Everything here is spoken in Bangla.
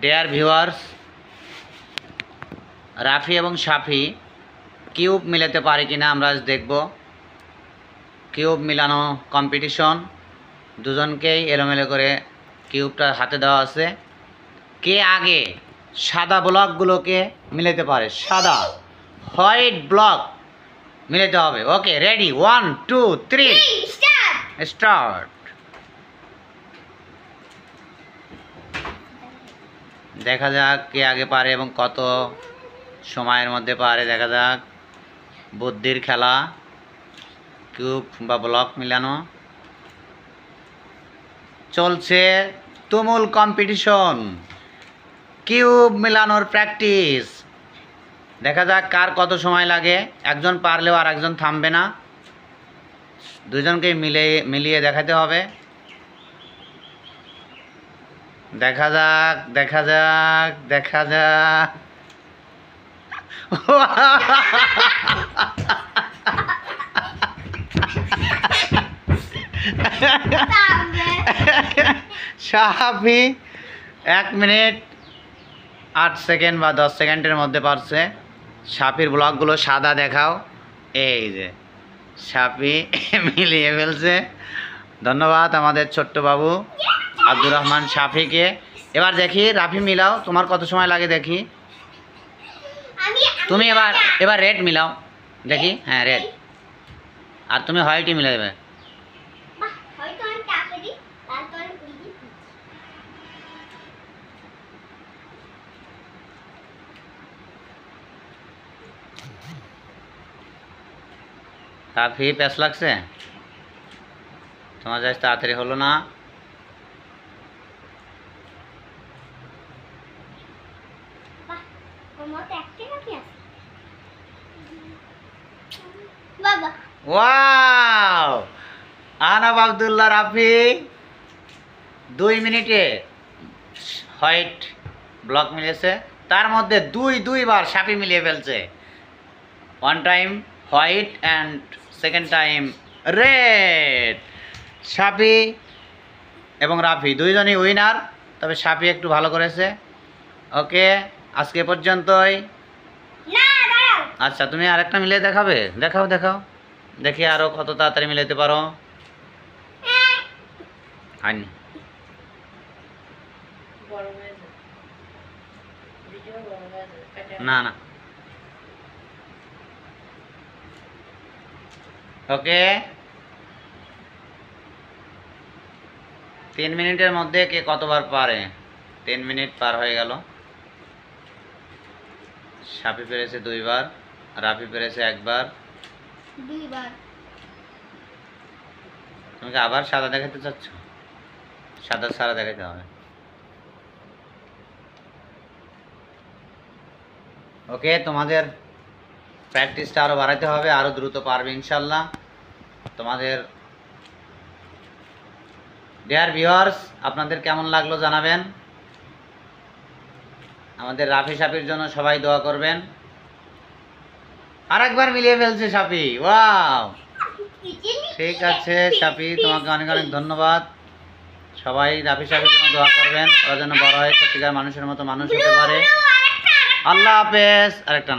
ডিয়ার ভিউয়ার্স, রাফি এবং সাফি কিউব মিলাতে পারে কিনা আমরা আজ দেখব। কিউব মিলানো কম্পিটিশন, দুজনকেই এলোমেলো করে কিউবটা হাতে দেওয়া আছে। কে আগে সাদা ব্লকগুলোকে মিলাতে পারে, সাদা হোয়াইট ব্লক মিলাতে হবে। ওকে, রেডি, 1 2 3 স্টার্ট। দেখা যাক কে আগে পারে এবং কত সময়ের মধ্যে পারে। দেখা যাক, বুদ্ধির খেলা, কিউব বা ব্লক মিলানো চলছে, তুমুল কম্পিটিশন, কিউব মিলানোর প্র্যাকটিস। দেখা যাক কার কত সময় লাগে। একজন পারলেও আর একজন থামবে না, দুজনকে মিলিয়ে দেখাতে হবে। দেখা যাক দেখা যাক দেখা যাক সাফি 1 মিনিট 8 সেকেন্ড বা 10 সেকেন্ডের মধ্যে পারছে। সাফির ব্লকগুলো সাদা দেখাও। এই যে সাফি মিলিয়ে ফেলছে। ধন্যবাদ আমাদের ছোট্ট বাবু আব্দুর রহমান সাফিকে। এবার দেখি রাফি মিলাও, তোমার কত সময় লাগে দেখি। তুমি এবার রেড মিলাও দেখি। হ্যাঁ, রেড। আর তুমি হোয়াইটই মিলাই দেবে। রাফি প্যাস লাগছে, তোমার যাই তাড়াতাড়ি হলো না। ওয়াও, আনাব আব্দুল্লাহ রাফি 2 মিনিটে হোয়াইট ব্লক মিলেছে। তার মধ্যে দুইবার সাফি মিলিয়ে ফেলছে। 1 time white and 2nd time red. Safi এবং রাফি দুইজনই উইনার, তবে সাফি একটু ভালো করেছে। ওকে, আজকে পর্যন্তই। আচ্ছা, তুমি আরেকটা মিলিয়ে দেখাবে? দেখাও দেখাও দেখি আরো কত তাড়াতাড়ি মিলাইতে পারো। হয়নি, না না। ওকে, 3 মিনিটের মধ্যে কে কতবার পারে? 3 মিনিট পার হয়ে গেল। সাফি পেরেছে 2 বার, রাফি পেরেছে 1 বার। তুমি কি আবার সাদা দেখাতে চাচ্ছ? সাদা সারা দেখাতে হবে। ওকে, তোমাদের প্র্যাকটিসটা আরো বাড়াতে হবে, আরো দ্রুত পারবে ইনশাল্লাহ। তোমাদের ডিয়ার ভিউয়ার্স, আপনাদের কেমন লাগলো জানাবেন। আমাদের রাফি সাফির জন্য সবাই দোয়া করবেন। আরেকবার মিলিয়ে ফেলছে সাফি, ওয়াও। ঠিক আছে সাফি, তোমাকে অনেক অনেক ধন্যবাদ। সবাই রাফি সাফির জন্য দোয়া করবেন, ওরা যেন বড় হয় সত্যিকার মানুষের মতো মানুষ হতে পারে। আল্লাহ হাফেজ। আরেকটা